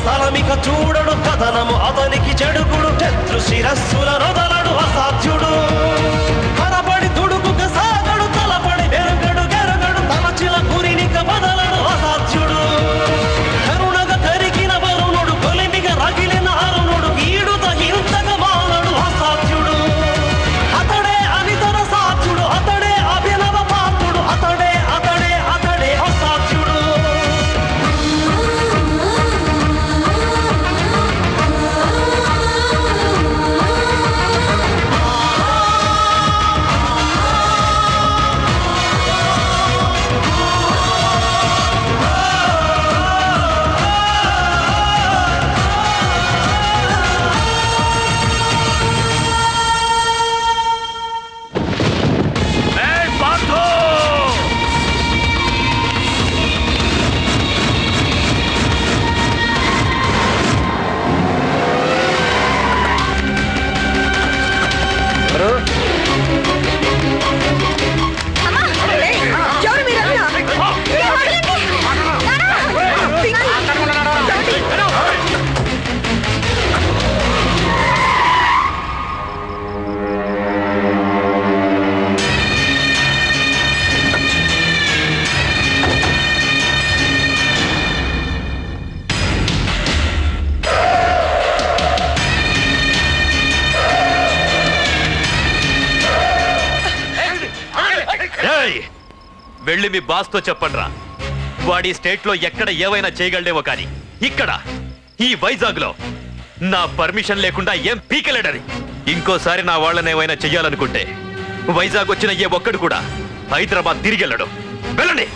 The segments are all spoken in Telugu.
స్థలమిక చూడడు కథనము అతనికి చెడుకుడు శత్రు శిరస్సుల నొదలడు అసాధ్యుడు కనపడి దుడుకుక సాగడు తలపడి వెరుగడు గెరగడు తలచిన గురినిక బదలడు అసాధ్యుడు కరుణగ కరిగిన వరుణుడు కొలిమిగ రగిలిన అరుణుడు ఈడుత హింసక మానడు అసాధ్యుడు అతడే అనితర సాధ్యుడు అతడే అభినవ పాత్రుడు అతడే అతడే అతడే అసాధ్యుడు వెళ్ళి మీ బాస్తో చెప్పండ్రా వాడి స్టేట్ లో ఎక్కడ ఏవైనా చేయగలడేమో కానీ ఇక్కడ ఈ వైజాగ్ లో నా పర్మిషన్ లేకుండా ఏం పీకలేడని ఇంకోసారి నా వాళ్ళని ఏమైనా చెయ్యాలనుకుంటే వైజాగ్ వచ్చిన ఏ ఒక్కడు కూడా హైదరాబాద్ తిరిగి వెళ్ళడు వెళ్ళండి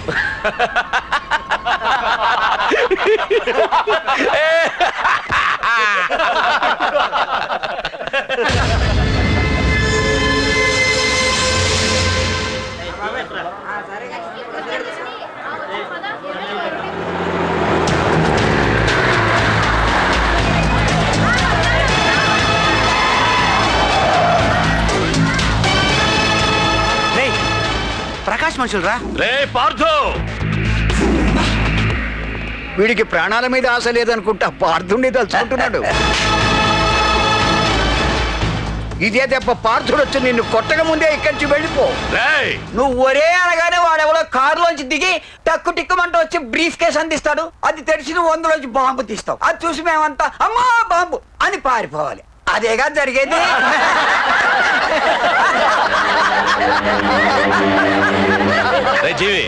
ప్రకాష్ మనుషులరా రే పార్థు వీడికి ప్రాణాల మీద ఆశ లేదనుకుంటా పార్థుడిని తలుచుకుంటున్నాడు ఇదే దెబ్బ పార్థుడు వచ్చి నిన్ను కొట్టక ముందే ఇక్కడి నుంచి వెళ్ళిపో నువ్వు ఒరే అనగానే వాడెవడో కారులోంచి దిగి టక్కు టిక్కుమంటూ వచ్చి బ్రీఫ్ కేసు అందిస్తాడు అది తెరిచి నువ్వు అందులోంచి బాంబు తీస్తావు అది చూసి మేమంతా అమ్మా బాంబు అని పారిపోవాలి అదేగా జరిగేది జీవి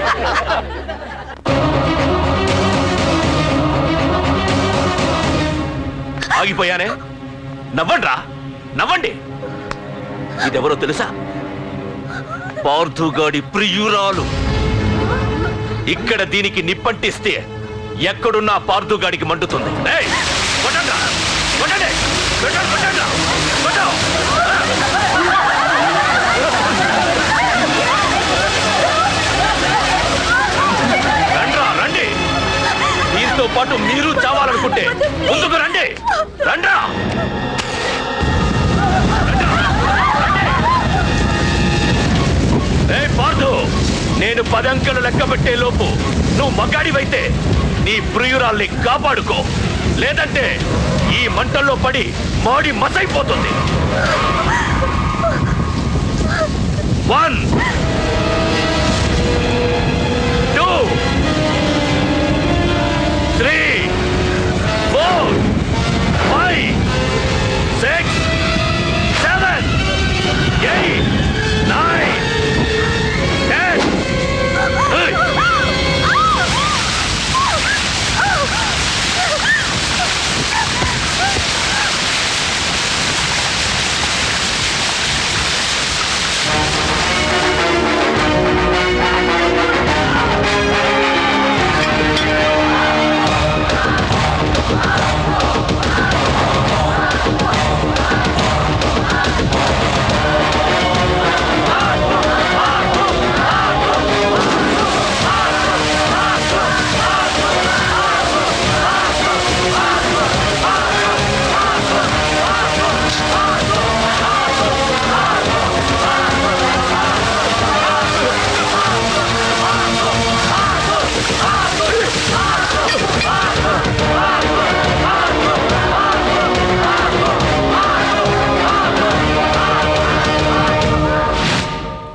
ఆగిపోయానే నవ్వండ్రా నవ్వండి ఇదెవరో తెలుసా పార్థుగాడి ప్రియురాలు ఇక్కడ దీనికి నిప్పంటిస్తే ఎక్కడున్నా పార్థుగాడికి మండుతుంది రండి దీంతో పాటు మీరు చావాలనుకుంటే ముందుకు రండి రండ్రా పార్థు నేను 10 అంకెలు లెక్క పెట్టే లోపు నువ్వు మగాడివైతే నీ ప్రియురాల్ని కాపాడుకో లేదంటే ఈ మంటల్లో పడి మాడి మసైపోతుంది 1 2 3 4 5 6 7 8 9 10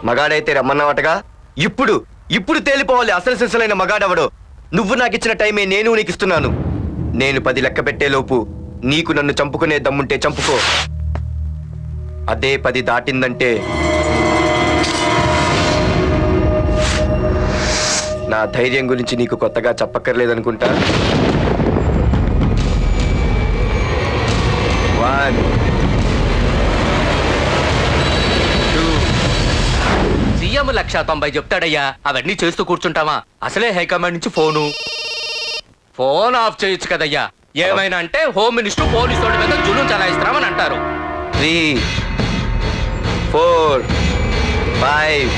మగాడైతే రమ్మన్నావటగా. ఇప్పుడు తేలిపోవాలి అసలు సిసలైన మగాడవడు. నువ్వు నాకిచ్చిన టైమే నేను నీకు ఇస్తున్నాను. నేను 10 లెక్క పెట్టేలోపు నీకు నన్ను చంపుకునే దమ్ముంటే చంపుకో. అదే 10 దాటిందంటే నా ధైర్యం గురించి నీకు కొత్తగా చెప్పక్కర్లేదనుకుంటా. 1 2 సీఎం 190 చెప్తాడయ్యా, అవన్నీ చేస్తూ కూర్చుంటావా? అసలే హైకమాండ్ నుంచి ఫోన్ ఆఫ్ చేయొచ్చు కదయ్యా. ఏమైనా అంటే హోమ్ మినిస్టర్ పోలీసు వాళ్ళ మీద జులుం చలాయిస్తామని అంటారు. 3 4 5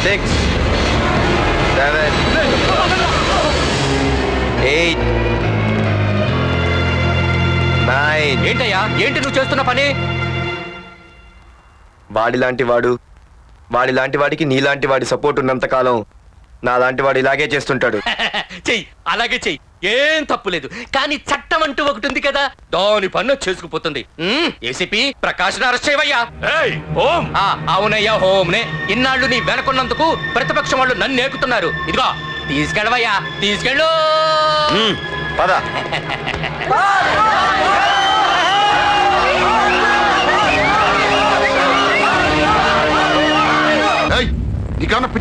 6 7 8 9. ఏంటయ్యా, ఏంటి నువ్వు చేస్తున్న పని? వాడిలాంటి వాడికి నీలాంటి వాడి సపోర్ట్ ఉన్నంత కాలం నాలాంటి వాడు ఇలాగే చేస్తుంటాడు. చెయ్యి, అలాగే చెయ్యి, ఏం తప్పులేదు. కానీ చట్టం అంటూ ఒకటి ఉంది కదా, దాని పన్ను చేసుకుపోతుంది. ఏసీపీ ప్రకాష్ అరెస్ట్ చేయవయ్యా. అవునయ్యా, హోమ్నే. ఇన్నాళ్ళు నీ వెనకున్నందుకు ప్రతిపక్షం వాళ్ళు నన్ను నేర్పుతున్నారు. ఇదిగో తీసుకెళ్ళవయ్యా, తీసుకెళ్ళు. పద. నీకన్నా పిచ్చి